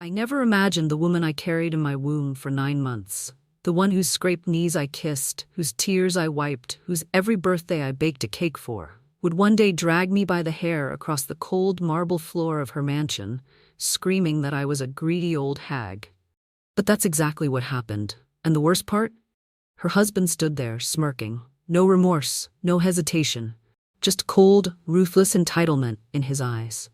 I never imagined the woman I carried in my womb for 9 months, the one whose scraped knees I kissed, whose tears I wiped, whose every birthday I baked a cake for, would one day drag me by the hair across the cold marble floor of her mansion, screaming that I was a greedy old hag. But that's exactly what happened. And the worst part? Her husband stood there, smirking. No remorse, no hesitation. Just cold, ruthless entitlement in his eyes.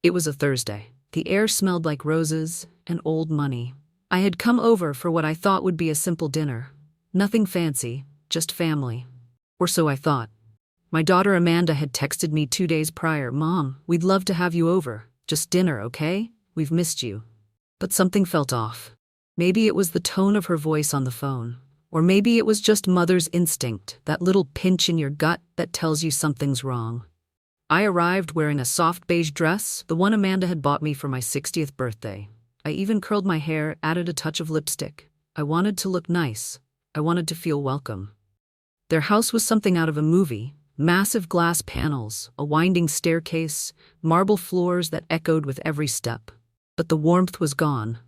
It was a Thursday. The air smelled like roses and old money. I had come over for what I thought would be a simple dinner. Nothing fancy, just family. Or so I thought. My daughter Amanda had texted me 2 days prior, "Mom, we'd love to have you over. Just dinner, okay? We've missed you." But something felt off. Maybe it was the tone of her voice on the phone. Or maybe it was just mother's instinct, that little pinch in your gut that tells you something's wrong. I arrived wearing a soft beige dress, the one Amanda had bought me for my 60th birthday. I even curled my hair, added a touch of lipstick. I wanted to look nice. I wanted to feel welcome. Their house was something out of a movie. Massive glass panels, a winding staircase, marble floors that echoed with every step. But the warmth was gone.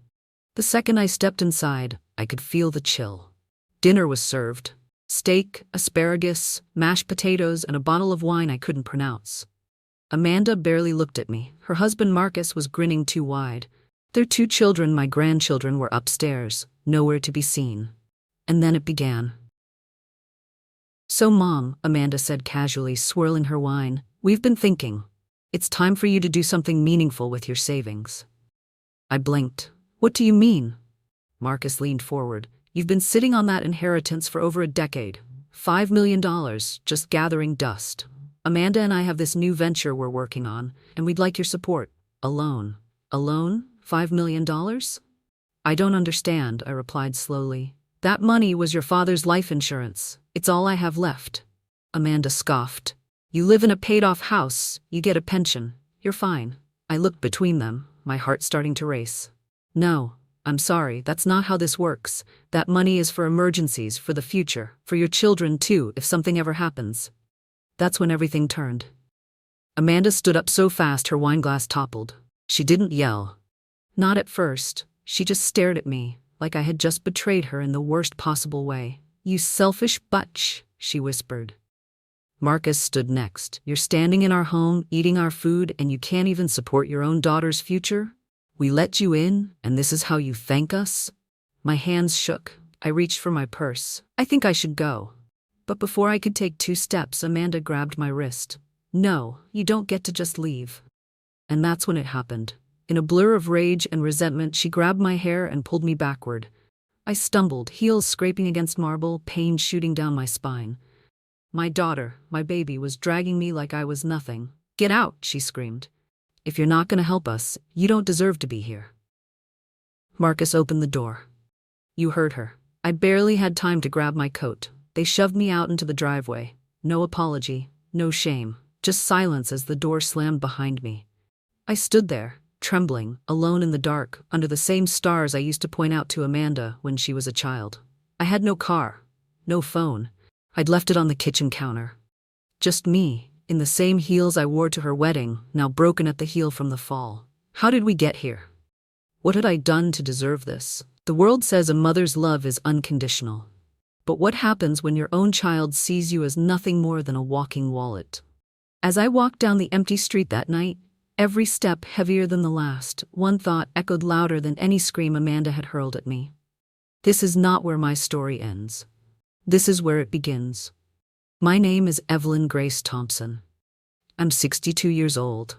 The second I stepped inside, I could feel the chill. Dinner was served. Steak, asparagus, mashed potatoes, and a bottle of wine I couldn't pronounce. Amanda barely looked at me. Her husband Marcus was grinning too wide. Their 2 children, my grandchildren, were upstairs, nowhere to be seen. And then it began. "So, Mom," Amanda said casually, swirling her wine, "we've been thinking. It's time for you to do something meaningful with your savings." I blinked. "What do you mean?" Marcus leaned forward. "You've been sitting on that inheritance for over a decade. $5 million, just gathering dust. Amanda and I have this new venture we're working on, and we'd like your support. Alone." "Alone? $5 million? I don't understand," I replied slowly. "That money was your father's life insurance. It's all I have left." Amanda scoffed. "You live in a paid-off house, you get a pension. You're fine." I looked between them, my heart starting to race. "No, I'm sorry, that's not how this works. That money is for emergencies, for the future, for your children too, if something ever happens." That's when everything turned. Amanda stood up so fast her wine glass toppled. She didn't yell. Not at first. She just stared at me, like I had just betrayed her in the worst possible way. "You selfish butch," she whispered. Marcus stood next. "You're standing in our home, eating our food, and you can't even support your own daughter's future? We let you in, and this is how you thank us?" My hands shook. I reached for my purse. "I think I should go." But before I could take 2 steps, Amanda grabbed my wrist. "No, you don't get to just leave." And that's when it happened. In a blur of rage and resentment, she grabbed my hair and pulled me backward. I stumbled, heels scraping against marble, pain shooting down my spine. My daughter, my baby, was dragging me like I was nothing. "Get out," she screamed. "If you're not going to help us, you don't deserve to be here." Marcus opened the door. You heard her. I barely had time to grab my coat. They shoved me out into the driveway. No apology, no shame, just silence as the door slammed behind me. I stood there, trembling, alone in the dark, under the same stars I used to point out to Amanda when she was a child. I had no car, no phone. I'd left it on the kitchen counter. Just me, in the same heels I wore to her wedding, now broken at the heel from the fall. How did we get here? What had I done to deserve this? The world says a mother's love is unconditional. But what happens when your own child sees you as nothing more than a walking wallet? As I walked down the empty street that night, every step heavier than the last, one thought echoed louder than any scream Amanda had hurled at me. This is not where my story ends. This is where it begins. My name is Evelyn Grace Thompson. I'm 62 years old.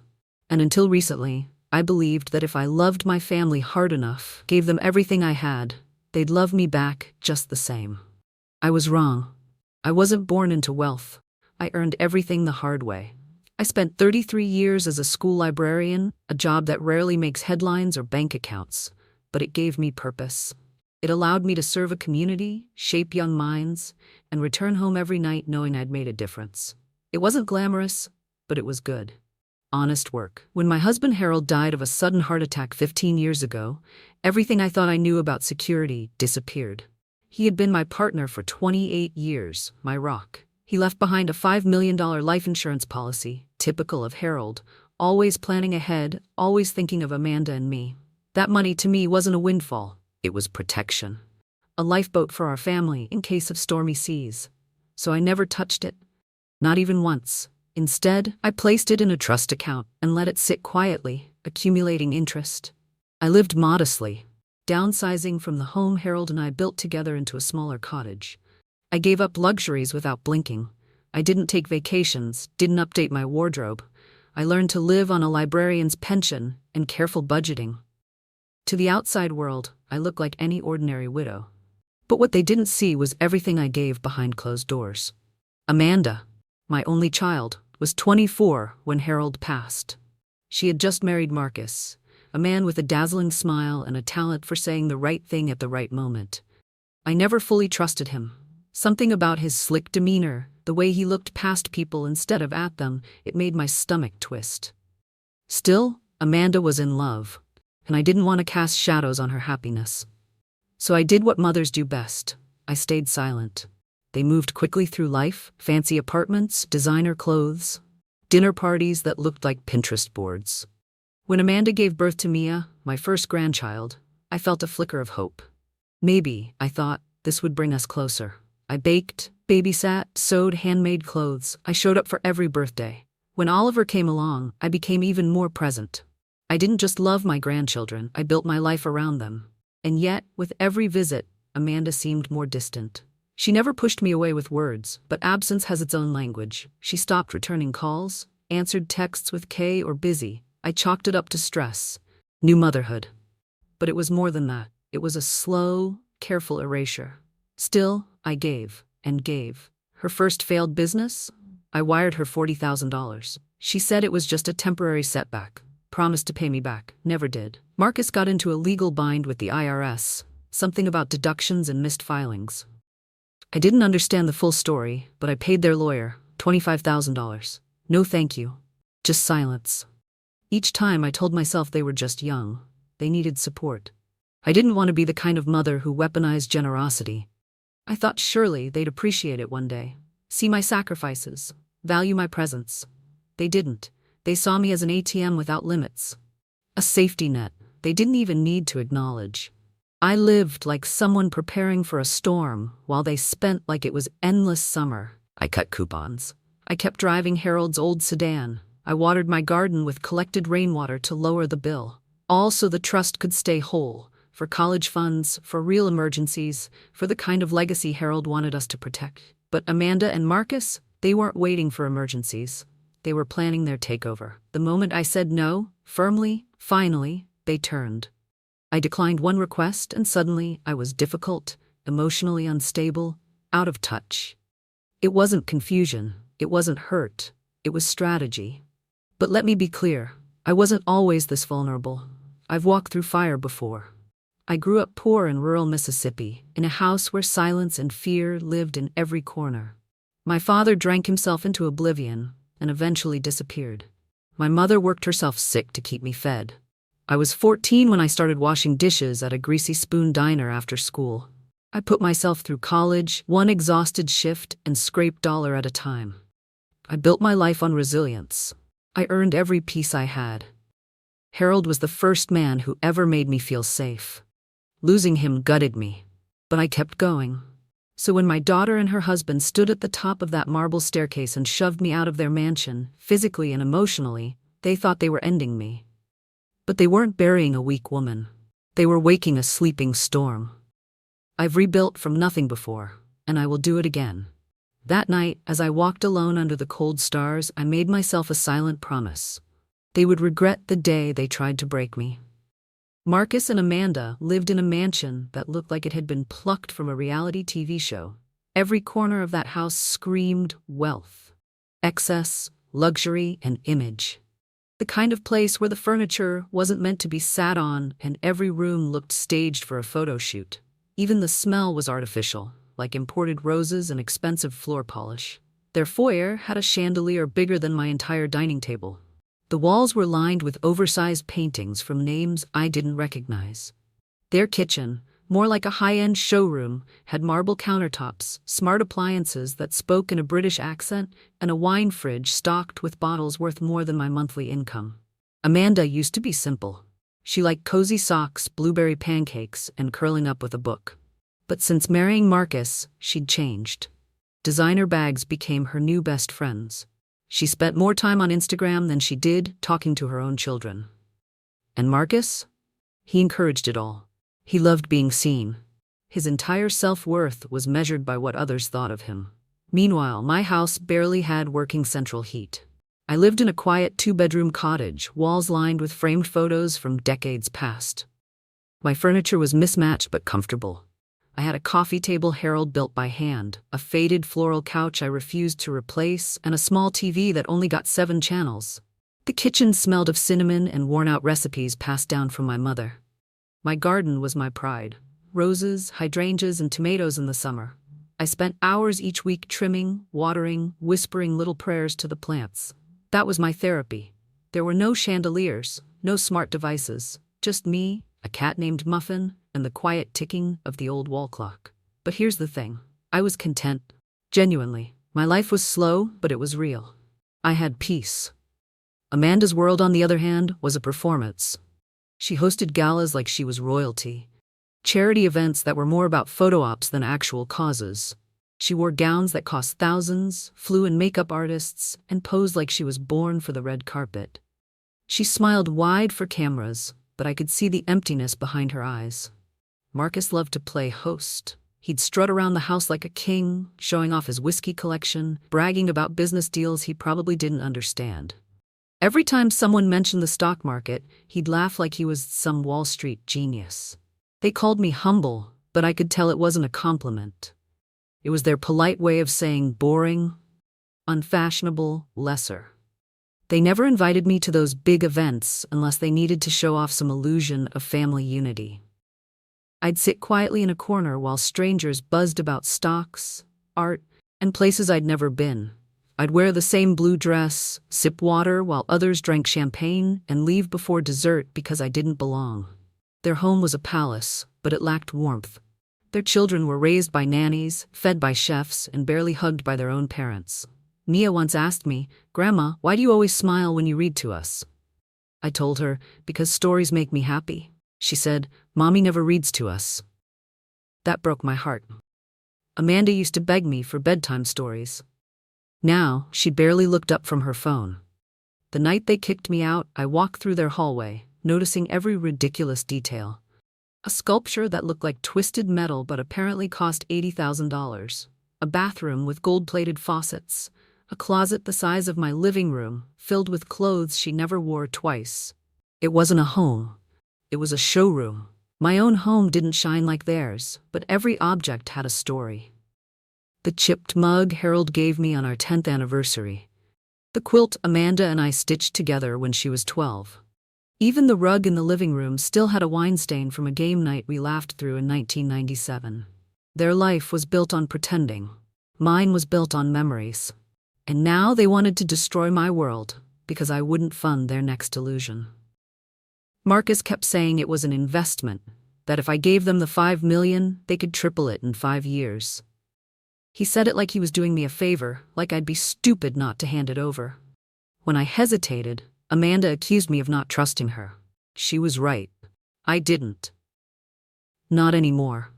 And until recently, I believed that if I loved my family hard enough, gave them everything I had, they'd love me back just the same. I was wrong. I wasn't born into wealth. I earned everything the hard way. I spent 33 years as a school librarian, a job that rarely makes headlines or bank accounts, but it gave me purpose. It allowed me to serve a community, shape young minds, and return home every night knowing I'd made a difference. It wasn't glamorous, but it was good. Honest work. When my husband Harold died of a sudden heart attack 15 years ago, everything I thought I knew about security disappeared. He had been my partner for 28 years, my rock. He left behind a $5 million life insurance policy, typical of Harold, always planning ahead, always thinking of Amanda and me. That money to me wasn't a windfall, it was protection. A lifeboat for our family in case of stormy seas. So I never touched it. Not even once. Instead, I placed it in a trust account and let it sit quietly, accumulating interest. I lived modestly, downsizing from the home Harold and I built together into a smaller cottage. I gave up luxuries without blinking. I didn't take vacations, didn't update my wardrobe. I learned to live on a librarian's pension and careful budgeting. To the outside world, I looked like any ordinary widow. But what they didn't see was everything I gave behind closed doors. Amanda, my only child, was 24 when Harold passed. She had just married Marcus, a man with a dazzling smile and a talent for saying the right thing at the right moment. I never fully trusted him. Something about his slick demeanor, the way he looked past people instead of at them, it made my stomach twist. Still, Amanda was in love, and I didn't want to cast shadows on her happiness. So I did what mothers do best. I stayed silent. They moved quickly through life, fancy apartments, designer clothes, dinner parties that looked like Pinterest boards. When Amanda gave birth to Mia, my first grandchild, I felt a flicker of hope. Maybe, I thought, this would bring us closer. I baked, babysat, sewed handmade clothes. I showed up for every birthday. When Oliver came along, I became even more present. I didn't just love my grandchildren, I built my life around them. And yet, with every visit, Amanda seemed more distant. She never pushed me away with words, but absence has its own language. She stopped returning calls, answered texts with K or busy. I chalked it up to stress, new motherhood. But it was more than that. It was a slow, careful erasure. Still, I gave and gave. Her first failed business? I wired her $40,000. She said it was just a temporary setback. Promised to pay me back. Never did. Marcus got into a legal bind with the IRS. Something about deductions and missed filings. I didn't understand the full story, but I paid their lawyer $25,000. No thank you. Just silence. Each time I told myself they were just young. They needed support. I didn't want to be the kind of mother who weaponized generosity. I thought surely they'd appreciate it one day. See my sacrifices. Value my presence. They didn't. They saw me as an ATM without limits. A safety net they didn't even need to acknowledge. I lived like someone preparing for a storm while they spent like it was endless summer. I cut coupons. I kept driving Harold's old sedan. I watered my garden with collected rainwater to lower the bill. All so the trust could stay whole. For college funds, for real emergencies, for the kind of legacy Harold wanted us to protect. But Amanda and Marcus, they weren't waiting for emergencies. They were planning their takeover. The moment I said no, firmly, finally, they turned. I declined one request and suddenly I was difficult, emotionally unstable, out of touch. It wasn't confusion, it wasn't hurt, it was strategy. But let me be clear, I wasn't always this vulnerable. I've walked through fire before. I grew up poor in rural Mississippi, in a house where silence and fear lived in every corner. My father drank himself into oblivion and eventually disappeared. My mother worked herself sick to keep me fed. I was 14 when I started washing dishes at a Greasy Spoon diner after school. I put myself through college, one exhausted shift, and scraped dollar at a time. I built my life on resilience. I earned every piece I had. Harold was the first man who ever made me feel safe. Losing him gutted me, but I kept going. So when my daughter and her husband stood at the top of that marble staircase and shoved me out of their mansion, physically and emotionally, they thought they were ending me. But they weren't burying a weak woman. They were waking a sleeping storm. I've rebuilt from nothing before, and I will do it again. That night, as I walked alone under the cold stars, I made myself a silent promise. They would regret the day they tried to break me. Marcus and Amanda lived in a mansion that looked like it had been plucked from a reality TV show. Every corner of that house screamed wealth, excess, luxury, and image. The kind of place where the furniture wasn't meant to be sat on and every room looked staged for a photo shoot. Even the smell was artificial, like imported roses and expensive floor polish. Their foyer had a chandelier bigger than my entire dining table. The walls were lined with oversized paintings from names I didn't recognize. Their kitchen, more like a high-end showroom, had marble countertops, smart appliances that spoke in a British accent, and a wine fridge stocked with bottles worth more than my monthly income. Amanda used to be simple. She liked cozy socks, blueberry pancakes, and curling up with a book. But since marrying Marcus, she'd changed. Designer bags became her new best friends. She spent more time on Instagram than she did talking to her own children. And Marcus? He encouraged it all. He loved being seen. His entire self-worth was measured by what others thought of him. Meanwhile, my house barely had working central heat. I lived in a quiet 2-bedroom cottage, walls lined with framed photos from decades past. My furniture was mismatched but comfortable. I had a coffee table Harold built by hand, a faded floral couch I refused to replace, and a small TV that only got 7 channels. The kitchen smelled of cinnamon and worn-out recipes passed down from my mother. My garden was my pride. Roses, hydrangeas, and tomatoes in the summer. I spent hours each week trimming, watering, whispering little prayers to the plants. That was my therapy. There were no chandeliers, no smart devices, just me, a cat named Muffin, and the quiet ticking of the old wall clock. But here's the thing. I was content. Genuinely. My life was slow, but it was real. I had peace. Amanda's world, on the other hand, was a performance. She hosted galas like she was royalty. Charity events that were more about photo ops than actual causes. She wore gowns that cost thousands, flew in makeup artists, and posed like she was born for the red carpet. She smiled wide for cameras, but I could see the emptiness behind her eyes. Marcus loved to play host. He'd strut around the house like a king, showing off his whiskey collection, bragging about business deals he probably didn't understand. Every time someone mentioned the stock market, he'd laugh like he was some Wall Street genius. They called me humble, but I could tell it wasn't a compliment. It was their polite way of saying boring, unfashionable, lesser. They never invited me to those big events unless they needed to show off some illusion of family unity. I'd sit quietly in a corner while strangers buzzed about stocks, art, and places I'd never been. I'd wear the same blue dress, sip water while others drank champagne, and leave before dessert because I didn't belong. Their home was a palace, but it lacked warmth. Their children were raised by nannies, fed by chefs, and barely hugged by their own parents. Mia once asked me, "Grandma, why do you always smile when you read to us?" I told her, "Because stories make me happy." She said, "Mommy never reads to us." That broke my heart. Amanda used to beg me for bedtime stories. Now, she barely looked up from her phone. The night they kicked me out, I walked through their hallway, noticing every ridiculous detail. A sculpture that looked like twisted metal but apparently cost $80,000. A bathroom with gold-plated faucets. A closet the size of my living room, filled with clothes she never wore twice. It wasn't a home. It was a showroom. My own home didn't shine like theirs, but every object had a story. The chipped mug Harold gave me on our 10th anniversary. The quilt Amanda and I stitched together when she was 12. Even the rug in the living room still had a wine stain from a game night we laughed through in 1997. Their life was built on pretending. Mine was built on memories. And now they wanted to destroy my world because I wouldn't fund their next illusion. Marcus kept saying it was an investment, that if I gave them the $5 million, they could triple it in 5 years. He said it like he was doing me a favor, like I'd be stupid not to hand it over. When I hesitated, Amanda accused me of not trusting her. She was right. I didn't. Not anymore.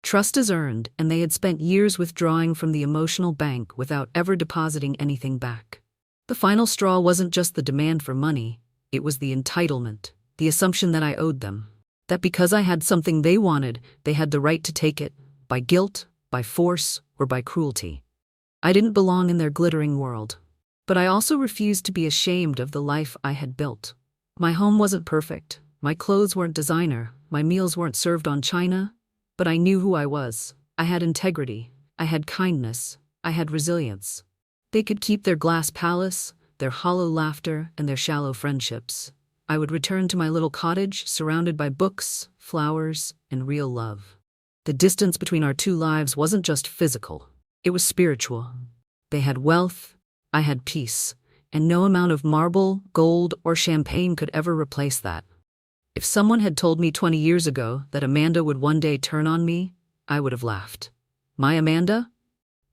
Trust is earned, and they had spent years withdrawing from the emotional bank without ever depositing anything back. The final straw wasn't just the demand for money, it was the entitlement, the assumption that I owed them. That because I had something they wanted, they had the right to take it, by guilt, by force, or by cruelty. I didn't belong in their glittering world. But I also refused to be ashamed of the life I had built. My home wasn't perfect, my clothes weren't designer, my meals weren't served on china, but I knew who I was. I had integrity, I had kindness, I had resilience. They could keep their glass palace, their hollow laughter, and their shallow friendships. I would return to my little cottage surrounded by books, flowers, and real love. The distance between our two lives wasn't just physical, it was spiritual. They had wealth, I had peace, and no amount of marble, gold, or champagne could ever replace that. If someone had told me 20 years ago that Amanda would one day turn on me, I would have laughed. My Amanda?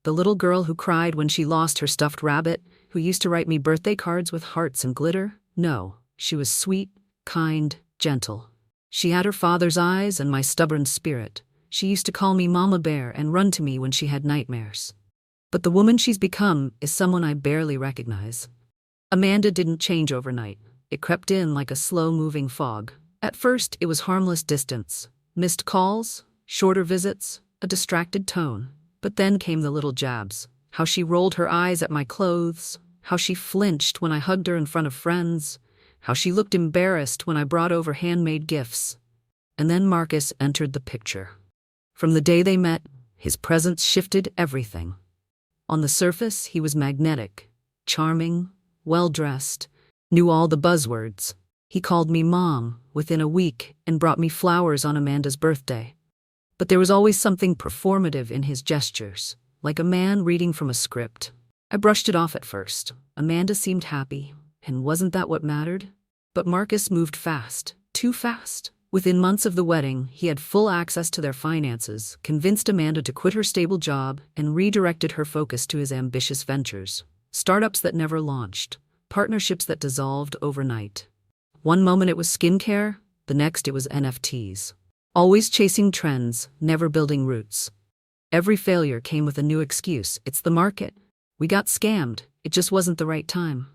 The little girl who cried when she lost her stuffed rabbit, who used to write me birthday cards with hearts and glitter? No, she was sweet, kind, gentle. She had her father's eyes and my stubborn spirit. She used to call me Mama Bear and run to me when she had nightmares. But the woman she's become is someone I barely recognize. Amanda didn't change overnight. It crept in like a slow-moving fog. At first, it was harmless distance. Missed calls, shorter visits, a distracted tone. But then came the little jabs. How she rolled her eyes at my clothes, how she flinched when I hugged her in front of friends, how she looked embarrassed when I brought over handmade gifts. And then Marcus entered the picture. From the day they met, his presence shifted everything. On the surface, he was magnetic, charming, well-dressed, knew all the buzzwords. He called me Mom within a week and brought me flowers on Amanda's birthday. But there was always something performative in his gestures, like a man reading from a script. I brushed it off at first. Amanda seemed happy, and wasn't that what mattered? But Marcus moved fast, too fast. Within months of the wedding, he had full access to their finances, convinced Amanda to quit her stable job, and redirected her focus to his ambitious ventures. Startups that never launched, partnerships that dissolved overnight. One moment it was skincare, the next it was NFTs. Always chasing trends, never building roots. Every failure came with a new excuse. It's the market. We got scammed. It just wasn't the right time.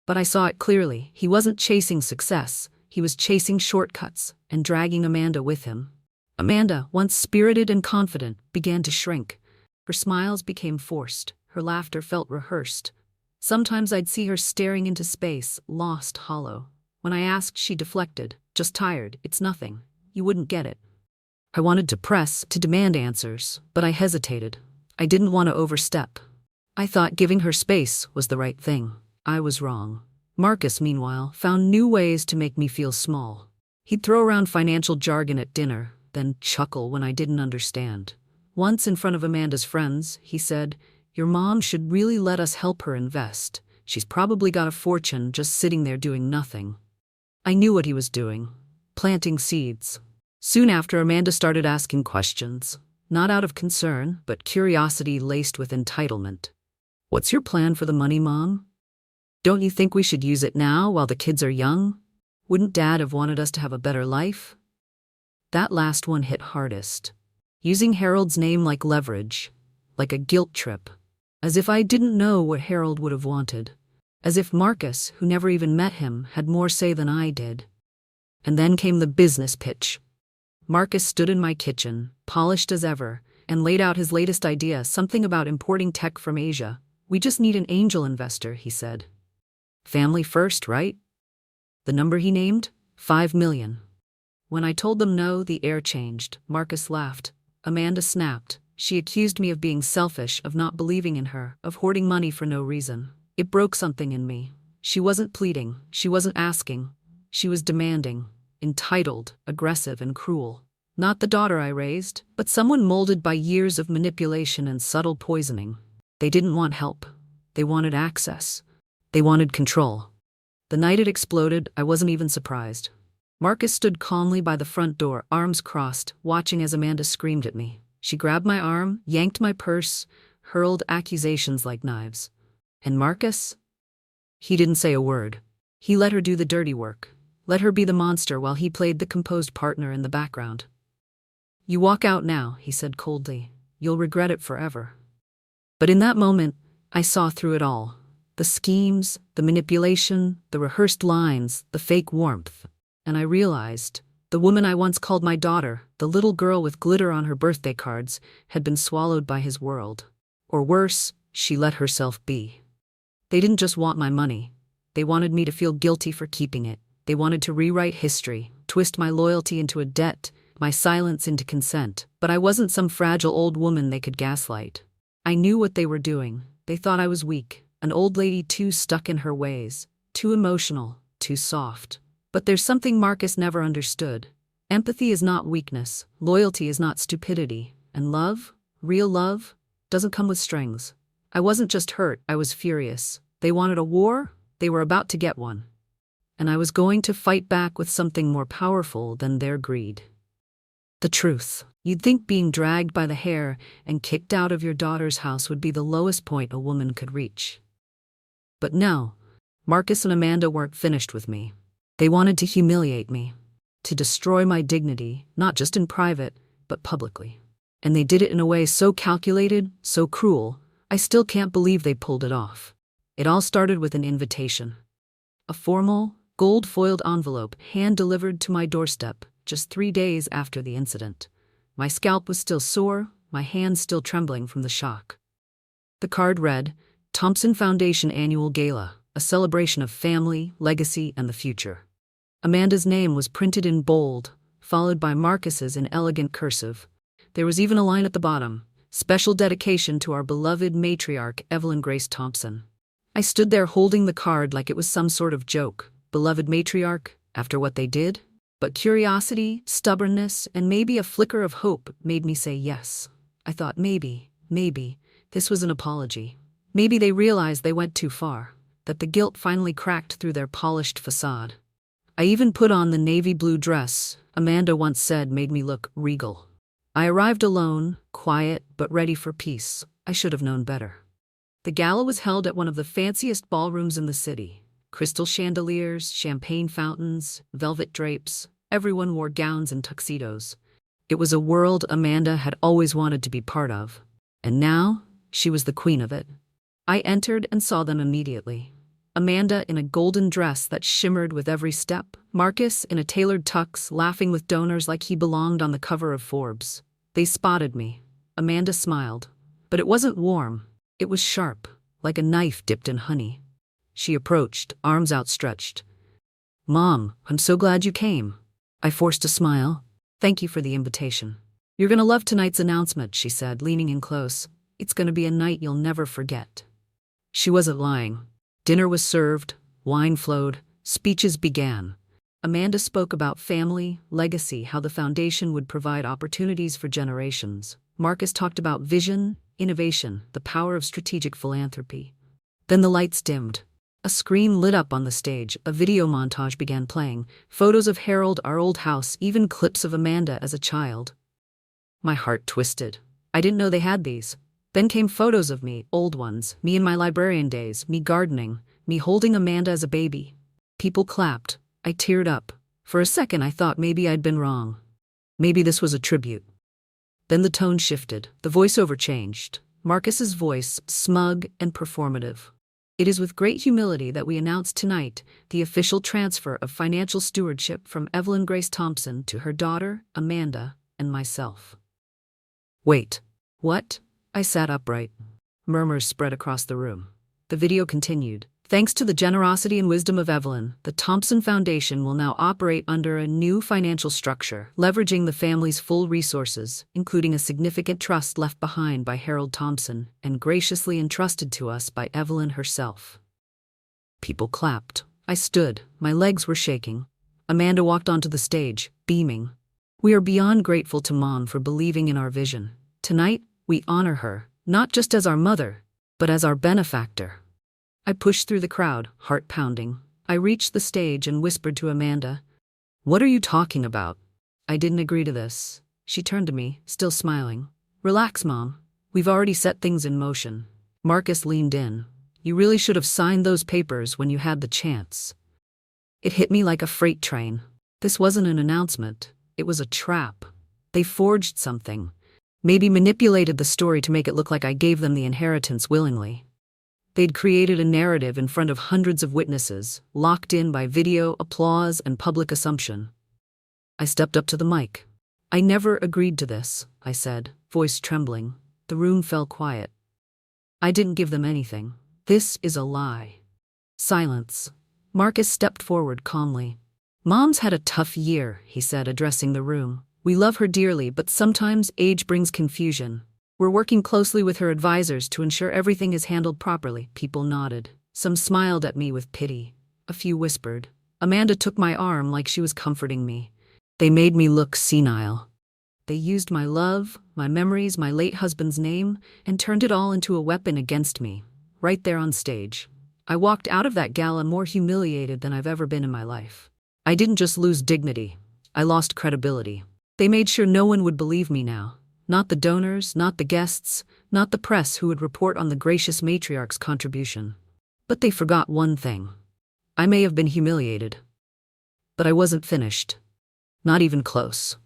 But I saw it clearly. He wasn't chasing success. He was chasing shortcuts and dragging Amanda with him. Amanda, once spirited and confident, began to shrink. Her smiles became forced. Her laughter felt rehearsed. Sometimes I'd see her staring into space, lost, hollow. When I asked, she deflected. Just tired. It's nothing. You wouldn't get it. I wanted to press, to demand answers, but I hesitated. I didn't want to overstep. I thought giving her space was the right thing. I was wrong. Marcus, meanwhile, found new ways to make me feel small. He'd throw around financial jargon at dinner, then chuckle when I didn't understand. Once in front of Amanda's friends, he said, "Your mom should really let us help her invest. She's probably got a fortune just sitting there doing nothing." I knew what he was doing, planting seeds. Soon after, Amanda started asking questions, not out of concern, but curiosity laced with entitlement. "What's your plan for the money, Mom? Don't you think we should use it now while the kids are young? Wouldn't Dad have wanted us to have a better life?" That last one hit hardest. Using Harold's name like leverage, like a guilt trip. As if I didn't know what Harold would have wanted. As if Marcus, who never even met him, had more say than I did. And then came the business pitch. Marcus stood in my kitchen, polished as ever, and laid out his latest idea, something about importing tech from Asia. "We just need an angel investor," he said. "Family first, right?" The number he named? 5 million. When I told them no, the air changed. Marcus laughed. Amanda snapped. She accused me of being selfish, of not believing in her, of hoarding money for no reason. It broke something in me. She wasn't pleading. She wasn't asking. She was demanding. Entitled, aggressive, and cruel. Not the daughter I raised, but someone molded by years of manipulation and subtle poisoning. They didn't want help. They wanted access. They wanted control. The night it exploded, I wasn't even surprised. Marcus stood calmly by the front door, arms crossed, watching as Amanda screamed at me. She grabbed my arm, yanked my purse, hurled accusations like knives. And Marcus? He didn't say a word. He let her do the dirty work. Let her be the monster while he played the composed partner in the background. "You walk out now," he said coldly. "You'll regret it forever." But in that moment, I saw through it all. The schemes, the manipulation, the rehearsed lines, the fake warmth. And I realized, the woman I once called my daughter, the little girl with glitter on her birthday cards, had been swallowed by his world. Or worse, she let herself be. They didn't just want my money. They wanted me to feel guilty for keeping it. They wanted to rewrite history, twist my loyalty into a debt, my silence into consent. But I wasn't some fragile old woman they could gaslight. I knew what they were doing. They thought I was weak, an old lady too stuck in her ways, too emotional, too soft. But there's something Marcus never understood. Empathy is not weakness, loyalty is not stupidity, and love, real love, doesn't come with strings. I wasn't just hurt, I was furious. They wanted a war, they were about to get one. And I was going to fight back with something more powerful than their greed. The truth. You'd think being dragged by the hair and kicked out of your daughter's house would be the lowest point a woman could reach. But no, Marcus and Amanda weren't finished with me. They wanted to humiliate me. to destroy my dignity, not just in private, but publicly. And they did it in a way so calculated, so cruel, I still can't believe they pulled it off. It all started with an invitation. A formal, gold-foiled envelope hand-delivered to my doorstep just 3 days after the incident. My scalp was still sore, my hands still trembling from the shock. The card read, Thompson Foundation Annual Gala, a celebration of family, legacy, and the future. Amanda's name was printed in bold, followed by Marcus's in elegant cursive. There was even a line at the bottom, special dedication to our beloved matriarch Evelyn Grace Thompson. I stood there holding the card like it was some sort of joke. Beloved matriarch, after what they did? But curiosity, stubbornness, and maybe a flicker of hope made me say yes. I thought maybe, this was an apology. Maybe they realized they went too far, that the guilt finally cracked through their polished facade. I even put on the navy blue dress Amanda once said made me look regal. I arrived alone, quiet, but ready for peace. I should have known better. The gala was held at one of the fanciest ballrooms in the city. Crystal chandeliers, champagne fountains, velvet drapes. Everyone wore gowns and tuxedos. It was a world Amanda had always wanted to be part of. And now, she was the queen of it. I entered and saw them immediately. Amanda in a golden dress that shimmered with every step. Marcus in a tailored tux, laughing with donors like he belonged on the cover of Forbes. They spotted me. Amanda smiled. But it wasn't warm. It was sharp, like a knife dipped in honey. She approached, arms outstretched. Mom, I'm so glad you came. I forced a smile. Thank you for the invitation. You're gonna love tonight's announcement, she said, leaning in close. It's gonna be a night you'll never forget. She wasn't lying. Dinner was served, wine flowed, speeches began. Amanda spoke about family, legacy, how the foundation would provide opportunities for generations. Marcus talked about vision, innovation, the power of strategic philanthropy. Then the lights dimmed. A screen lit up on the stage, a video montage began playing, photos of Harold, our old house, even clips of Amanda as a child. My heart twisted. I didn't know they had these. Then came photos of me, old ones, me in my librarian days, me gardening, me holding Amanda as a baby. People clapped. I teared up. For a second I thought maybe I'd been wrong. Maybe this was a tribute. Then the tone shifted. The voiceover changed. Marcus's voice, smug and performative. It is with great humility that we announce tonight the official transfer of financial stewardship from Evelyn Grace Thompson to her daughter, Amanda, and myself. Wait. What? I sat upright. Murmurs spread across the room. The video continued. Thanks to the generosity and wisdom of Evelyn, the Thompson Foundation will now operate under a new financial structure, leveraging the family's full resources, including a significant trust left behind by Harold Thompson and graciously entrusted to us by Evelyn herself. People clapped. I stood. My legs were shaking. Amanda walked onto the stage, beaming. We are beyond grateful to Mom for believing in our vision. Tonight, we honor her, not just as our mother, but as our benefactor. I pushed through the crowd, heart pounding. I reached the stage and whispered to Amanda, "What are you talking about?" I didn't agree to this. She turned to me, still smiling. "Relax, Mom. We've already set things in motion." Marcus leaned in. "You really should have signed those papers when you had the chance." It hit me like a freight train. This wasn't an announcement. It was a trap. They forged something. Maybe manipulated the story to make it look like I gave them the inheritance willingly. They'd created a narrative in front of hundreds of witnesses, locked in by video, applause, and public assumption. I stepped up to the mic. "I never agreed to this," I said, voice trembling. The room fell quiet. "I didn't give them anything. This is a lie." Silence. Marcus stepped forward calmly. "Mom's had a tough year," he said, addressing the room. "We love her dearly, but sometimes age brings confusion. We're working closely with her advisors to ensure everything is handled properly." People nodded. Some smiled at me with pity. A few whispered. Amanda took my arm like she was comforting me. They made me look senile. They used my love, my memories, my late husband's name, and turned it all into a weapon against me, right there on stage. I walked out of that gala more humiliated than I've ever been in my life. I didn't just lose dignity. I lost credibility. They made sure no one would believe me now. Not the donors, not the guests, not the press who would report on the gracious matriarch's contribution. But they forgot one thing. I may have been humiliated, but I wasn't finished. Not even close.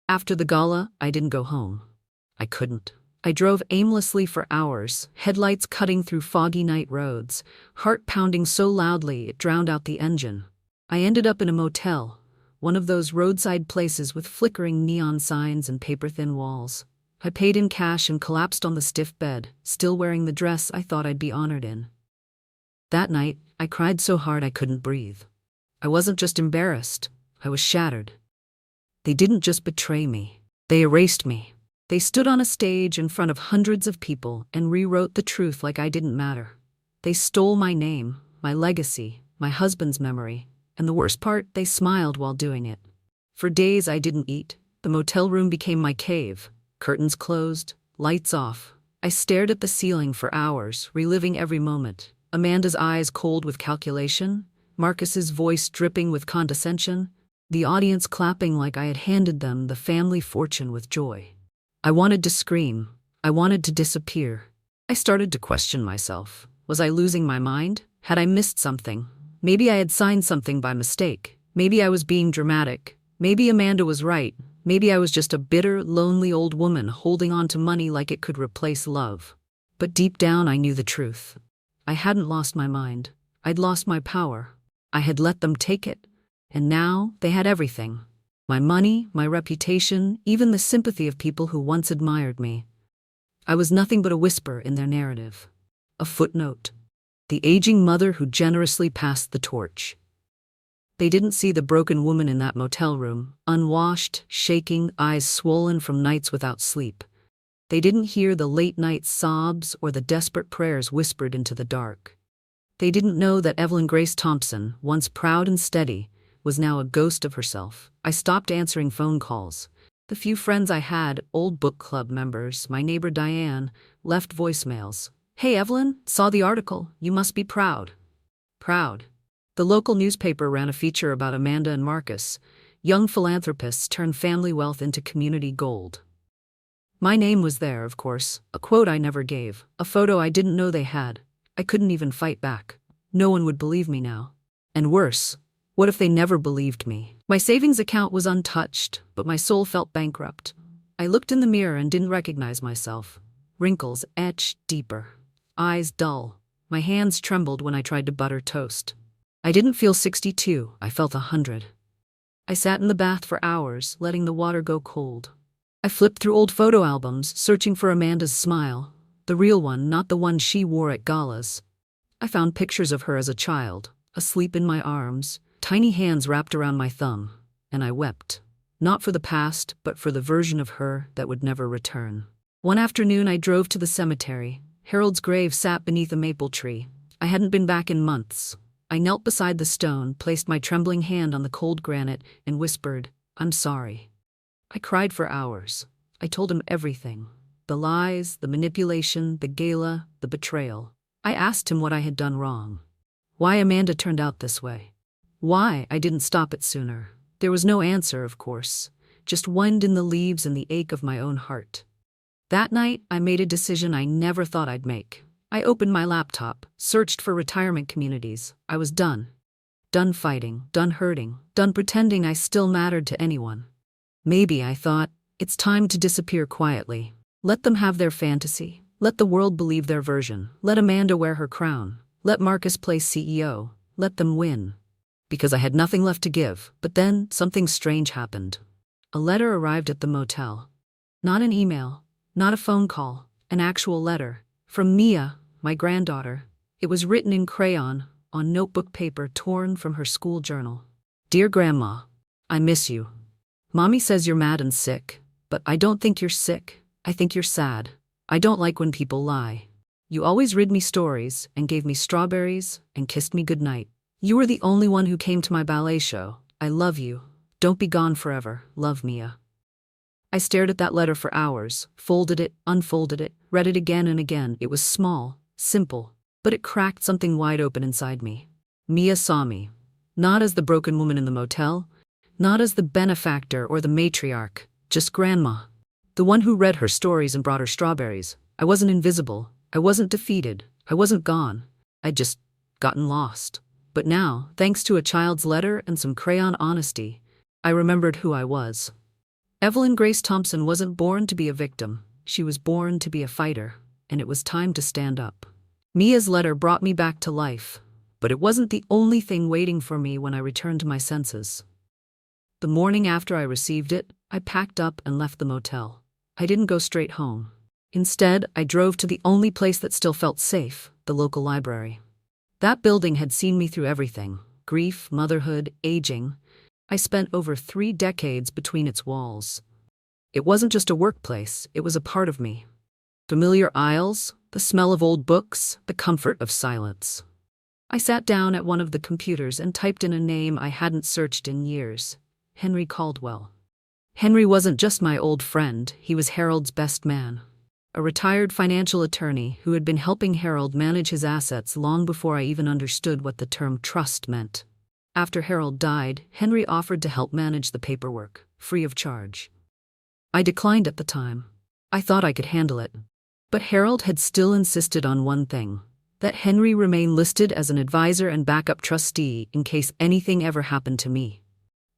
After the gala, I didn't go home. I couldn't. I drove aimlessly for hours, headlights cutting through foggy night roads, heart pounding so loudly it drowned out the engine. I ended up in a motel, one of those roadside places with flickering neon signs and paper-thin walls. I paid in cash and collapsed on the stiff bed, still wearing the dress I thought I'd be honored in. That night, I cried so hard I couldn't breathe. I wasn't just embarrassed, I was shattered. They didn't just betray me, they erased me. They stood on a stage in front of hundreds of people and rewrote the truth like I didn't matter. They stole my name, my legacy, my husband's memory, and the worst part, they smiled while doing it. For days I didn't eat. The motel room became my cave. Curtains closed, lights off. I stared at the ceiling for hours, reliving every moment. Amanda's eyes cold with calculation, Marcus's voice dripping with condescension, the audience clapping like I had handed them the family fortune with joy. I wanted to scream. I wanted to disappear. I started to question myself. Was I losing my mind? Had I missed something? Maybe I had signed something by mistake. Maybe I was being dramatic. Maybe Amanda was right. Maybe I was just a bitter, lonely old woman holding on to money like it could replace love. But deep down I knew the truth. I hadn't lost my mind. I'd lost my power. I had let them take it. And now they had everything. My money, my reputation, even the sympathy of people who once admired me. I was nothing but a whisper in their narrative. A footnote. The aging mother who generously passed the torch. They didn't see the broken woman in that motel room, unwashed, shaking, eyes swollen from nights without sleep. They didn't hear the late-night sobs or the desperate prayers whispered into the dark. They didn't know that Evelyn Grace Thompson, once proud and steady, was now a ghost of herself. I stopped answering phone calls. The few friends I had, old book club members, my neighbor Diane, left voicemails. "Hey Evelyn, saw the article. You must be proud." Proud. The local newspaper ran a feature about Amanda and Marcus. Young philanthropists turn family wealth into community gold. My name was there, of course, a quote I never gave, a photo I didn't know they had. I couldn't even fight back. No one would believe me now. And worse, what if they never believed me? My savings account was untouched, but my soul felt bankrupt. I looked in the mirror and didn't recognize myself. Wrinkles etched deeper. Eyes dull. My hands trembled when I tried to butter toast. I didn't feel 62, I felt 100. I sat in the bath for hours, letting the water go cold. I flipped through old photo albums, searching for Amanda's smile. The real one, not the one she wore at galas. I found pictures of her as a child, asleep in my arms, tiny hands wrapped around my thumb, and I wept. Not for the past, but for the version of her that would never return. One afternoon I drove to the cemetery. Harold's grave sat beneath a maple tree. I hadn't been back in months. I knelt beside the stone, placed my trembling hand on the cold granite, and whispered, "I'm sorry." I cried for hours. I told him everything. The lies, the manipulation, the gala, the betrayal. I asked him what I had done wrong. Why Amanda turned out this way. Why I didn't stop it sooner. There was no answer, of course. Just wind in the leaves and the ache of my own heart. That night, I made a decision I never thought I'd make. I opened my laptop, searched for retirement communities. I was done. Done fighting, done hurting, done pretending I still mattered to anyone. Maybe, I thought, it's time to disappear quietly. Let them have their fantasy. Let the world believe their version. Let Amanda wear her crown. Let Marcus play CEO. Let them win. Because I had nothing left to give. But then, something strange happened. A letter arrived at the motel. Not an email. Not a phone call. An actual letter. From Mia, my granddaughter. It was written in crayon, on notebook paper torn from her school journal. "Dear Grandma, I miss you. Mommy says you're mad and sick, but I don't think you're sick. I think you're sad. I don't like when people lie. You always read me stories and gave me strawberries and kissed me goodnight. You were the only one who came to my ballet show. I love you. Don't be gone forever. Love, Mia." I stared at that letter for hours, folded it, unfolded it, read it again and again. It was small, simple, but it cracked something wide open inside me. Mia saw me. Not as the broken woman in the motel, not as the benefactor or the matriarch, just Grandma. The one who read her stories and brought her strawberries. I wasn't invisible. I wasn't defeated. I wasn't gone. I'd just gotten lost. But now, thanks to a child's letter and some crayon honesty, I remembered who I was. Evelyn Grace Thompson wasn't born to be a victim. She was born to be a fighter, and it was time to stand up. Mia's letter brought me back to life, but it wasn't the only thing waiting for me when I returned to my senses. The morning after I received it, I packed up and left the motel. I didn't go straight home. Instead, I drove to the only place that still felt safe, the local library. That building had seen me through everything: grief, motherhood, aging. I spent over 3 decades between its walls. It wasn't just a workplace, it was a part of me. Familiar aisles, the smell of old books, the comfort of silence. I sat down at one of the computers and typed in a name I hadn't searched in years: Henry Caldwell. Henry wasn't just my old friend, he was Harold's best man. A retired financial attorney who had been helping Harold manage his assets long before I even understood what the term trust meant. After Harold died, Henry offered to help manage the paperwork, free of charge. I declined at the time. I thought I could handle it. But Harold had still insisted on one thing: that Henry remain listed as an advisor and backup trustee in case anything ever happened to me.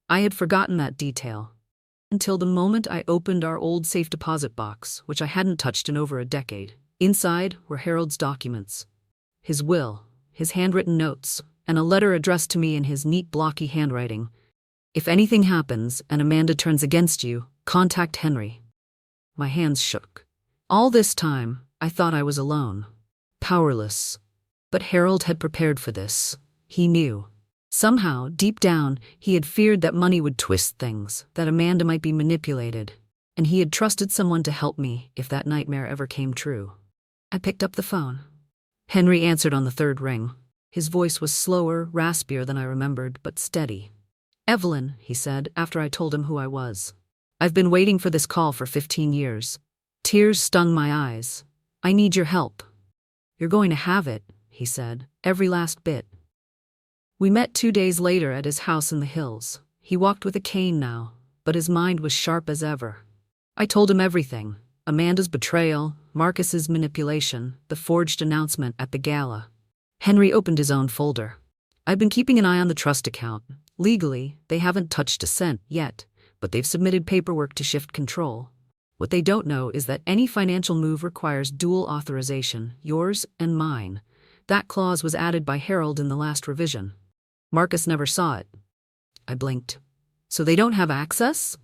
I had forgotten that detail, until the moment I opened our old safe deposit box, which I hadn't touched in over a decade. Inside were Harold's documents: his will, his handwritten notes, and a letter addressed to me in his neat, blocky handwriting. If anything happens and Amanda turns against you, contact Henry. My hands shook. All this time, I thought I was alone, powerless. But Harold had prepared for this. He knew. Somehow, deep down, he had feared that money would twist things, that Amanda might be manipulated, and he had trusted someone to help me if that nightmare ever came true. I picked up the phone. Henry answered on the 3rd ring. His voice was slower, raspier than I remembered, but steady. "Evelyn," he said, after I told him who I was. "I've been waiting for this call for 15 years. Tears stung my eyes. I need your help." "You're going to have it," he said, "every last bit." We met 2 days later at his house in the hills. He walked with a cane now, but his mind was sharp as ever. I told him everything: Amanda's betrayal, Marcus's manipulation, the forged announcement at the gala. Henry opened his own folder. "I've been keeping an eye on the trust account. Legally, they haven't touched a cent yet, but they've submitted paperwork to shift control. What they don't know is that any financial move requires dual authorization, yours and mine. That clause was added by Harold in the last revision. Marcus never saw it." I blinked. "So they don't have access?"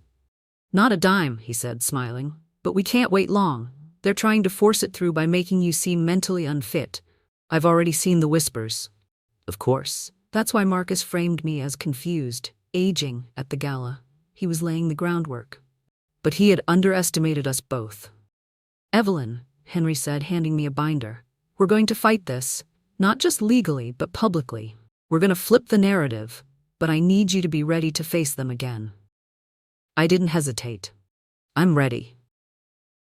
"Not a dime," he said, smiling. "But we can't wait long. They're trying to force it through by making you seem mentally unfit. I've already seen the whispers." Of course. That's why Marcus framed me as confused, aging, at the gala. He was laying the groundwork. But he had underestimated us both. "Evelyn," Henry said, handing me a binder, "we're going to fight this, not just legally, but publicly. We're going to flip the narrative, but I need you to be ready to face them again." I didn't hesitate. "I'm ready."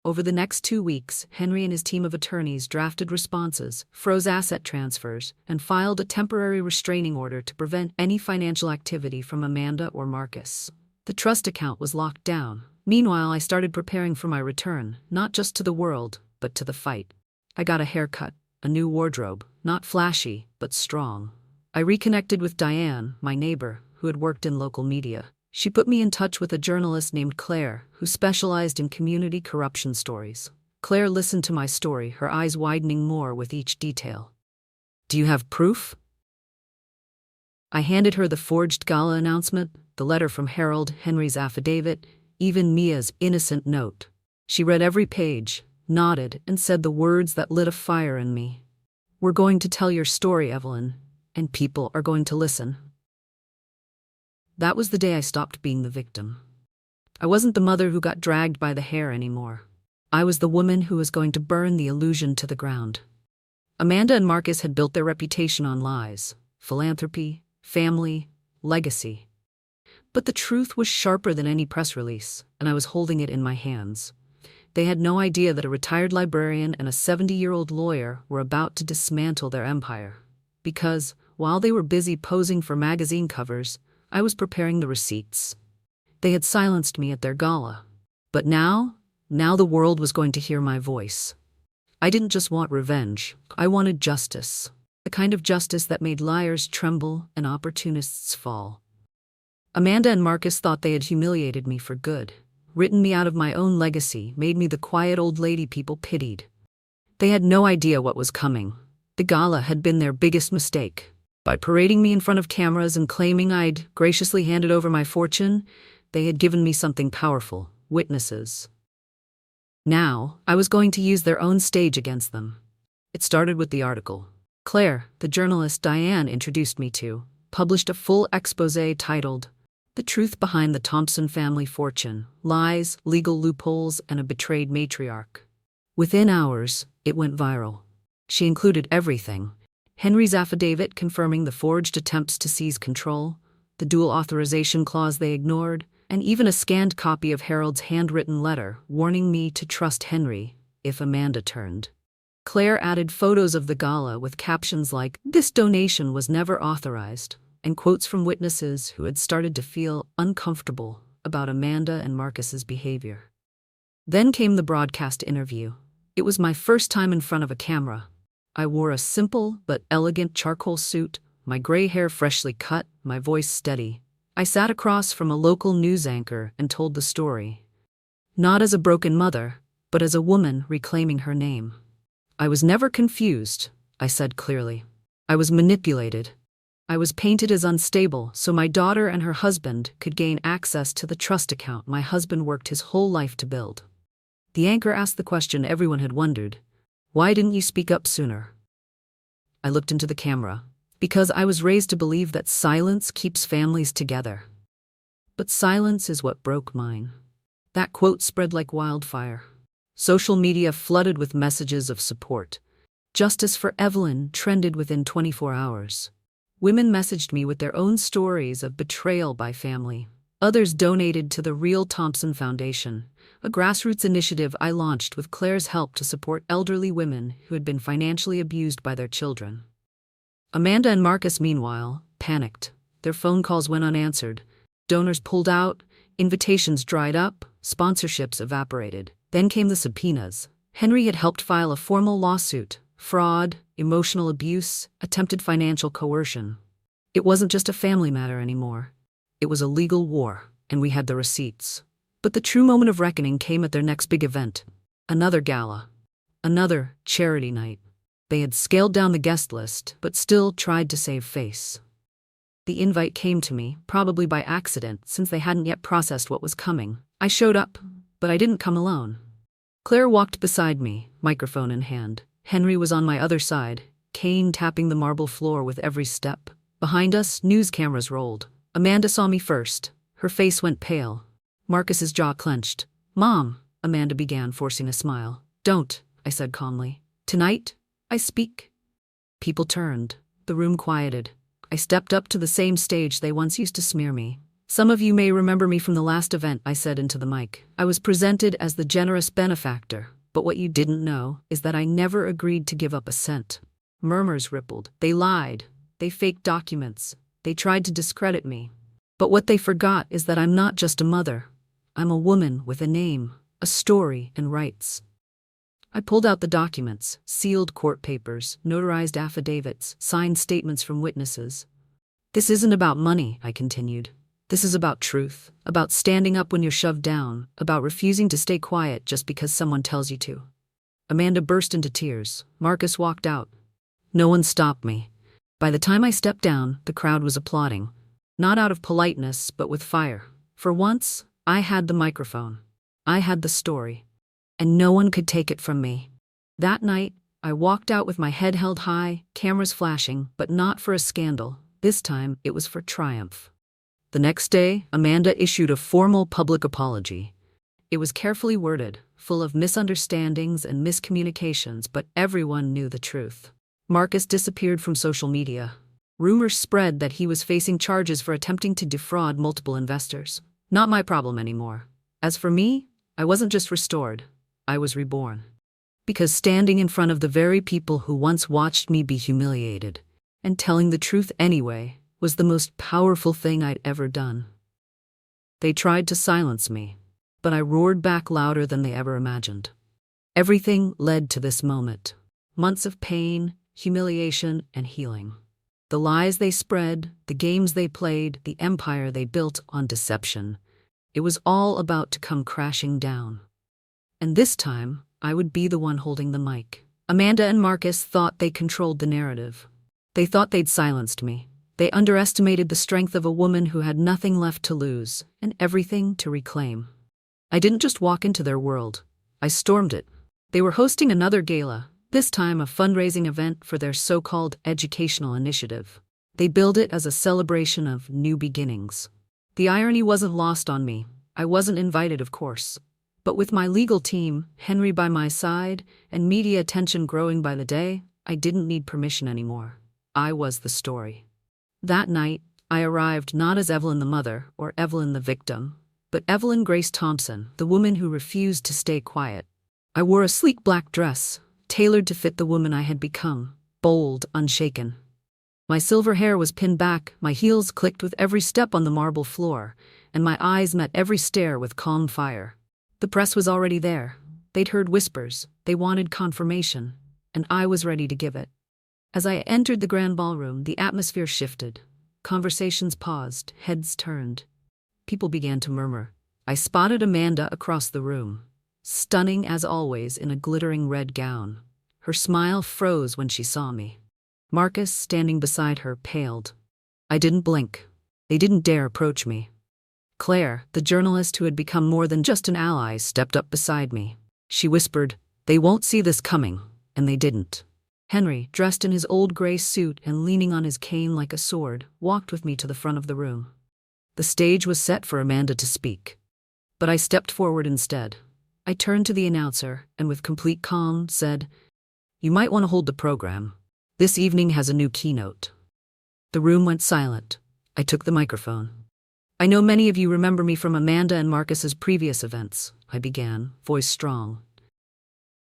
Over the next 2 weeks, Henry and his team of attorneys drafted responses, froze asset transfers, and filed a temporary restraining order to prevent any financial activity from Amanda or Marcus. The trust account was locked down. Meanwhile, I started preparing for my return, not just to the world, but to the fight. I got a haircut, a new wardrobe, not flashy, but strong. I reconnected with Diane, my neighbor, who had worked in local media. She put me in touch with a journalist named Claire, who specialized in community corruption stories. Claire listened to my story, her eyes widening more with each detail. "Do you have proof?" I handed her the forged gala announcement, the letter from Harold, Henry's affidavit, even Mia's innocent note. She read every page, nodded, and said the words that lit a fire in me. "We're going to tell your story, Evelyn, and people are going to listen." That was the day I stopped being the victim. I wasn't the mother who got dragged by the hair anymore. I was the woman who was going to burn the illusion to the ground. Amanda and Marcus had built their reputation on lies, philanthropy, family, legacy. But the truth was sharper than any press release, and I was holding it in my hands. They had no idea that a retired librarian and a 70-year-old lawyer were about to dismantle their empire. Because, while they were busy posing for magazine covers, I was preparing the receipts. They had silenced me at their gala. But now the world was going to hear my voice. I didn't just want revenge. I wanted justice. The kind of justice that made liars tremble and opportunists fall. Amanda and Marcus thought they had humiliated me for good, written me out of my own legacy, made me the quiet old lady people pitied. They had no idea what was coming. The gala had been their biggest mistake. By parading me in front of cameras and claiming I'd graciously handed over my fortune, they had given me something powerful: witnesses. Now, I was going to use their own stage against them. It started with the article. Claire, the journalist Diane introduced me to, published a full exposé titled, "The Truth Behind the Thompson Family Fortune: Lies, Legal Loopholes, and a Betrayed Matriarch." Within hours, it went viral. She included everything: Henry's affidavit confirming the forged attempts to seize control, the dual authorization clause they ignored, and even a scanned copy of Harold's handwritten letter warning me to trust Henry if Amanda turned. Claire added photos of the gala with captions like, "This donation was never authorized," and quotes from witnesses who had started to feel uncomfortable about Amanda and Marcus's behavior. Then came the broadcast interview. It was my first time in front of a camera. I wore a simple but elegant charcoal suit, my gray hair freshly cut, my voice steady. I sat across from a local news anchor and told the story. Not as a broken mother, but as a woman reclaiming her name. I was never confused, I said clearly. I was manipulated. I was painted as unstable so my daughter and her husband could gain access to the trust account my husband worked his whole life to build. The anchor asked the question everyone had wondered: why didn't you speak up sooner? I looked into the camera. Because I was raised to believe that silence keeps families together. But silence is what broke mine. That quote spread like wildfire. Social media flooded with messages of support. Justice for Evelyn trended within 24 hours. Women messaged me with their own stories of betrayal by family. Others donated to the Real Thompson Foundation, a grassroots initiative I launched with Claire's help to support elderly women who had been financially abused by their children. Amanda and Marcus, meanwhile, panicked. Their phone calls went unanswered. Donors pulled out, invitations dried up, sponsorships evaporated. Then came the subpoenas. Henry had helped file a formal lawsuit: fraud, emotional abuse, attempted financial coercion. It wasn't just a family matter anymore. It was a legal war, and we had the receipts. But the true moment of reckoning came at their next big event. Another gala. Another charity night. They had scaled down the guest list, but still tried to save face. The invite came to me, probably by accident, since they hadn't yet processed what was coming. I showed up, but I didn't come alone. Claire walked beside me, microphone in hand. Henry was on my other side, cane tapping the marble floor with every step. Behind us, news cameras rolled. Amanda saw me first. Her face went pale. Marcus's jaw clenched. "Mom," Amanda began, forcing a smile. "Don't," I said calmly. "Tonight, I speak." People turned. The room quieted. I stepped up to the same stage they once used to smear me. "Some of you may remember me from the last event," I said into the mic. "I was presented as the generous benefactor, but what you didn't know is that I never agreed to give up a cent." Murmurs rippled. They lied. They faked documents. They tried to discredit me. But what they forgot is that I'm not just a mother. I'm a woman with a name, a story, and rights. I pulled out the documents: sealed court papers, notarized affidavits, signed statements from witnesses. "This isn't about money," I continued. "This is about truth, about standing up when you're shoved down, about refusing to stay quiet just because someone tells you to." Amanda burst into tears. Marcus walked out. No one stopped me. By the time I stepped down, the crowd was applauding. Not out of politeness, but with fire. For once, I had the microphone. I had the story. And no one could take it from me. That night, I walked out with my head held high, cameras flashing, but not for a scandal. This time, it was for triumph. The next day, Amanda issued a formal public apology. It was carefully worded, full of misunderstandings and miscommunications, but everyone knew the truth. Marcus disappeared from social media. Rumors spread that he was facing charges for attempting to defraud multiple investors. Not my problem anymore. As for me, I wasn't just restored. I was reborn. Because standing in front of the very people who once watched me be humiliated, and telling the truth anyway, was the most powerful thing I'd ever done. They tried to silence me, but I roared back louder than they ever imagined. Everything led to this moment. Months of pain, humiliation, and healing. The lies they spread, the games they played, the empire they built on deception. It was all about to come crashing down. And this time, I would be the one holding the mic. Amanda and Marcus thought they controlled the narrative. They thought they'd silenced me. They underestimated the strength of a woman who had nothing left to lose and everything to reclaim. I didn't just walk into their world. I stormed it. They were hosting another gala, this time a fundraising event for their so-called educational initiative. They billed it as a celebration of new beginnings. The irony wasn't lost on me. I wasn't invited, of course. But with my legal team, Henry by my side, and media attention growing by the day, I didn't need permission anymore. I was the story. That night, I arrived not as Evelyn the mother or Evelyn the victim, but Evelyn Grace Thompson, the woman who refused to stay quiet. I wore a sleek black dress, tailored to fit the woman I had become, bold, unshaken. My silver hair was pinned back, my heels clicked with every step on the marble floor, and my eyes met every stare with calm fire. The press was already there. They'd heard whispers, they wanted confirmation, and I was ready to give it. As I entered the grand ballroom, the atmosphere shifted. Conversations paused, heads turned. People began to murmur. I spotted Amanda across the room, stunning as always in a glittering red gown. Her smile froze when she saw me. Marcus, standing beside her, paled. I didn't blink. They didn't dare approach me. Claire, the journalist who had become more than just an ally, stepped up beside me. She whispered, "They won't see this coming," and they didn't. Henry, dressed in his old gray suit and leaning on his cane like a sword, walked with me to the front of the room. The stage was set for Amanda to speak. But I stepped forward instead. I turned to the announcer and with complete calm said, "You might want to hold the program. This evening has a new keynote." The room went silent. I took the microphone. "I know many of you remember me from Amanda and Marcus's previous events," I began, voice strong.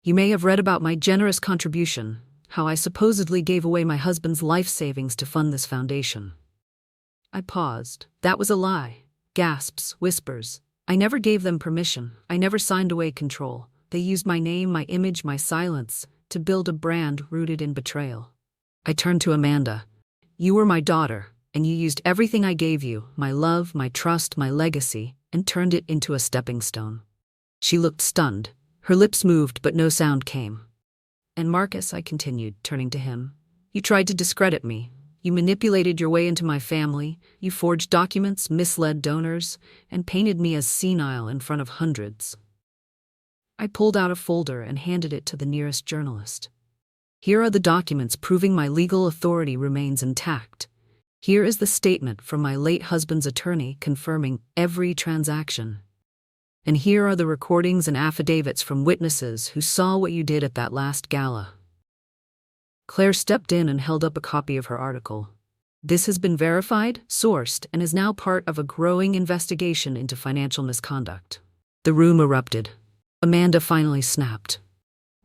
"You may have read about my generous contribution, how I supposedly gave away my husband's life savings to fund this foundation." I paused. That was a lie. Gasps, whispers. I never gave them permission. I never signed away control. They used my name, my image, my silence, to build a brand rooted in betrayal. I turned to Amanda. "You were my daughter, and you used everything I gave you, my love, my trust, my legacy, and turned it into a stepping stone." She looked stunned. Her lips moved, but no sound came. "And Marcus," I continued, turning to him, "you tried to discredit me. You manipulated your way into my family, you forged documents, misled donors, and painted me as senile in front of hundreds." I pulled out a folder and handed it to the nearest journalist. "Here are the documents proving my legal authority remains intact. Here is the statement from my late husband's attorney confirming every transaction. And here are the recordings and affidavits from witnesses who saw what you did at that last gala." Claire stepped in and held up a copy of her article. "This has been verified, sourced, and is now part of a growing investigation into financial misconduct." The room erupted. Amanda finally snapped.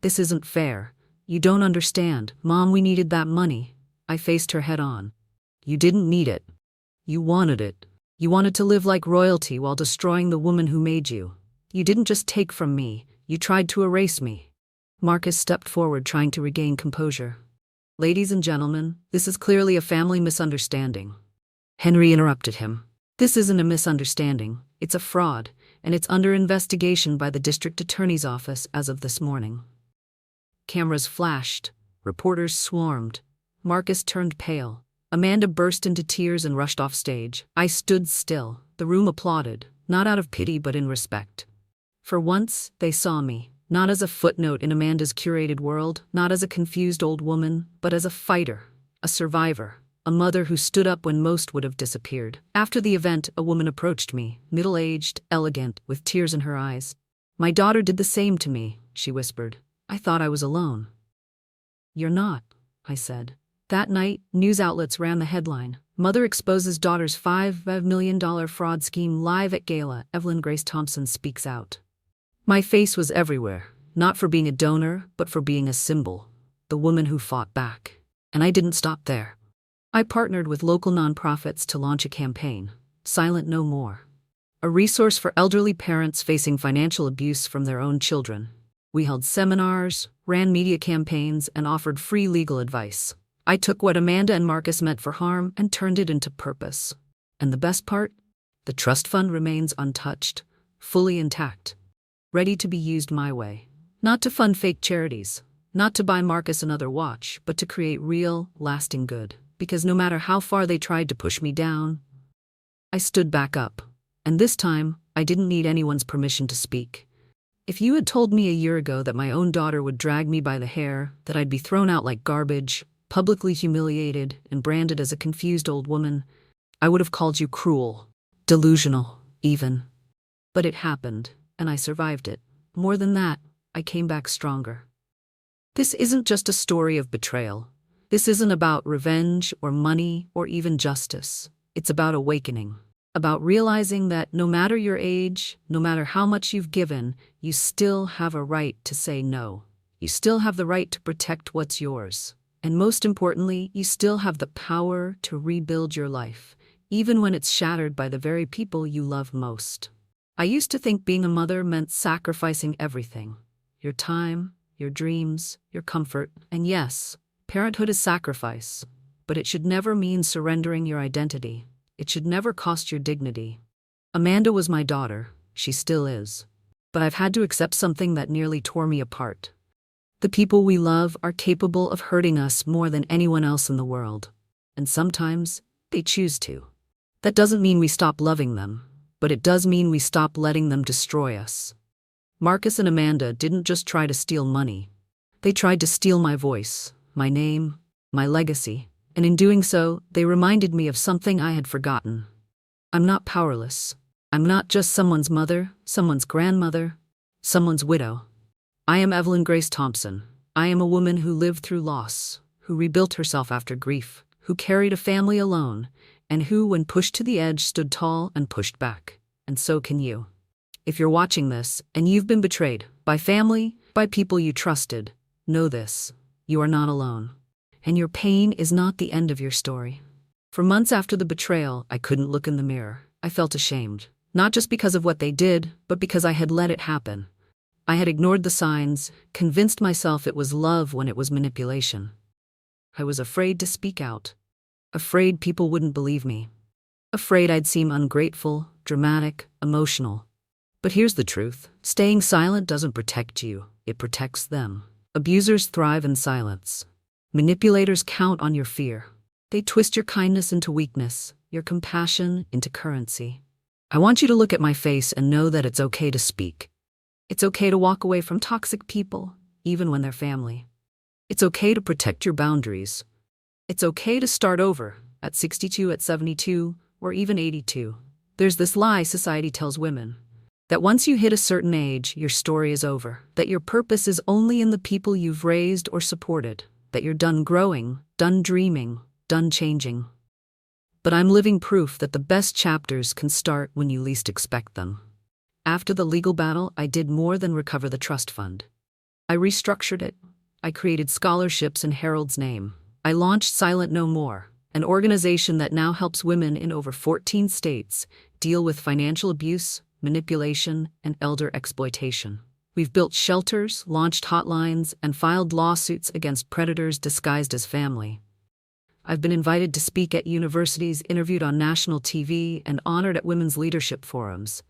"This isn't fair. You don't understand. Mom, we needed that money." I faced her head on. "You didn't need it. You wanted it. You wanted to live like royalty while destroying the woman who made you. You didn't just take from me. You tried to erase me." Marcus stepped forward, trying to regain composure. "Ladies and gentlemen, this is clearly a family misunderstanding." Henry interrupted him. "This isn't a misunderstanding. It's a fraud, and it's under investigation by the district attorney's office as of this morning." Cameras flashed. Reporters swarmed. Marcus turned pale. Amanda burst into tears and rushed off stage. I stood still. The room applauded, not out of pity but in respect. For once, they saw me, not as a footnote in Amanda's curated world, not as a confused old woman, but as a fighter, a survivor, a mother who stood up when most would have disappeared. After the event, a woman approached me, middle-aged, elegant, with tears in her eyes. "My daughter did the same to me," she whispered. "I thought I was alone." "You're not," I said. That night, news outlets ran the headline, "Mother exposes daughter's $5 million fraud scheme live at gala, Evelyn Grace Thompson speaks out." My face was everywhere, not for being a donor, but for being a symbol, the woman who fought back. And I didn't stop there. I partnered with local nonprofits to launch a campaign, Silent No More, a resource for elderly parents facing financial abuse from their own children. We held seminars, ran media campaigns, and offered free legal advice. I took what Amanda and Marcus meant for harm and turned it into purpose. And the best part? The trust fund remains untouched, fully intact, ready to be used my way. Not to fund fake charities, not to buy Marcus another watch, but to create real, lasting good. Because no matter how far they tried to push me down, I stood back up. And this time, I didn't need anyone's permission to speak. If you had told me a year ago that my own daughter would drag me by the hair, that I'd be thrown out like garbage, publicly humiliated, and branded as a confused old woman, I would have called you cruel, delusional, even. But it happened, and I survived it. More than that, I came back stronger. This isn't just a story of betrayal. This isn't about revenge or money or even justice. It's about awakening. About realizing that no matter your age, no matter how much you've given, you still have a right to say no. You still have the right to protect what's yours. And most importantly, you still have the power to rebuild your life, even when it's shattered by the very people you love most. I used to think being a mother meant sacrificing everything. Your time, your dreams, your comfort, and yes, parenthood is sacrifice, but it should never mean surrendering your identity. It should never cost your dignity. Amanda was my daughter. She still is. But I've had to accept something that nearly tore me apart. The people we love are capable of hurting us more than anyone else in the world. And sometimes, they choose to. That doesn't mean we stop loving them, but it does mean we stop letting them destroy us. Marcus and Amanda didn't just try to steal money. They tried to steal my voice, my name, my legacy. And in doing so, they reminded me of something I had forgotten. I'm not powerless. I'm not just someone's mother, someone's grandmother, someone's widow. I am Evelyn Grace Thompson. I am a woman who lived through loss, who rebuilt herself after grief, who carried a family alone, and who, when pushed to the edge, stood tall and pushed back. And so can you. If you're watching this, and you've been betrayed, by family, by people you trusted, know this: you are not alone. And your pain is not the end of your story. For months after the betrayal, I couldn't look in the mirror. I felt ashamed. Not just because of what they did, but because I had let it happen. I had ignored the signs, convinced myself it was love when it was manipulation. I was afraid to speak out. Afraid people wouldn't believe me. Afraid I'd seem ungrateful, dramatic, emotional. But here's the truth. Staying silent doesn't protect you. It protects them. Abusers thrive in silence. Manipulators count on your fear. They twist your kindness into weakness, your compassion into currency. I want you to look at my face and know that it's okay to speak. It's okay to walk away from toxic people, even when they're family. It's okay to protect your boundaries. It's okay to start over, at 62, at 72, or even 82. There's this lie society tells women, that once you hit a certain age, your story is over, that your purpose is only in the people you've raised or supported, that you're done growing, done dreaming, done changing. But I'm living proof that the best chapters can start when you least expect them. After the legal battle, I did more than recover the trust fund. I restructured it. I created scholarships in Harold's name. I launched Silent No More, an organization that now helps women in over 14 states deal with financial abuse, manipulation, and elder exploitation. We've built shelters, launched hotlines, and filed lawsuits against predators disguised as family. I've been invited to speak at universities, interviewed on national TV, and honored at women's leadership forums.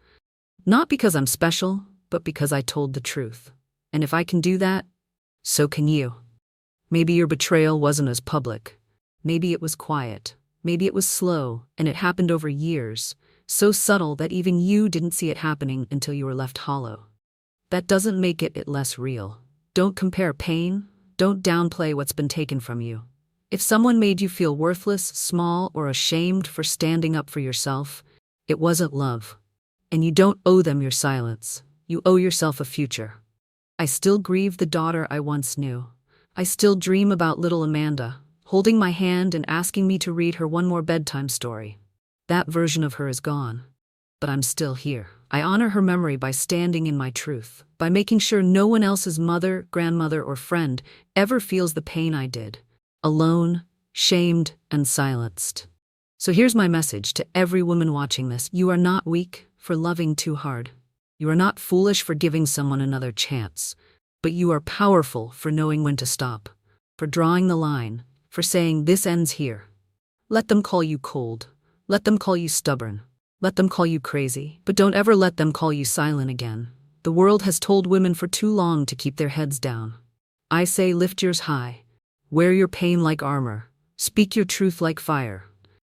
Not because I'm special, but because I told the truth. And if I can do that, so can you. Maybe your betrayal wasn't as public. Maybe it was quiet. Maybe it was slow, and it happened over years, so subtle that even you didn't see it happening until you were left hollow. That doesn't make it less real. Don't compare pain. Don't downplay what's been taken from you. If someone made you feel worthless, small, or ashamed for standing up for yourself, it wasn't love. And you don't owe them your silence. You owe yourself a future. I still grieve the daughter I once knew. I still dream about little Amanda, holding my hand and asking me to read her one more bedtime story. That version of her is gone. But I'm still here. I honor her memory by standing in my truth, by making sure no one else's mother, grandmother, or friend ever feels the pain I did. Alone, shamed, and silenced. So here's my message to every woman watching this. You are not weak for loving too hard. You are not foolish for giving someone another chance. But you are powerful for knowing when to stop, for drawing the line, for saying this ends here. Let them call you cold. Let them call you stubborn. Let them call you crazy. But don't ever let them call you silent again. The world has told women for too long to keep their heads down. I say lift yours high. Wear your pain like armor. Speak your truth like fire.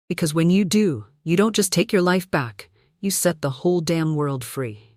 Because when you do, you don't just take your life back, you set the whole damn world free.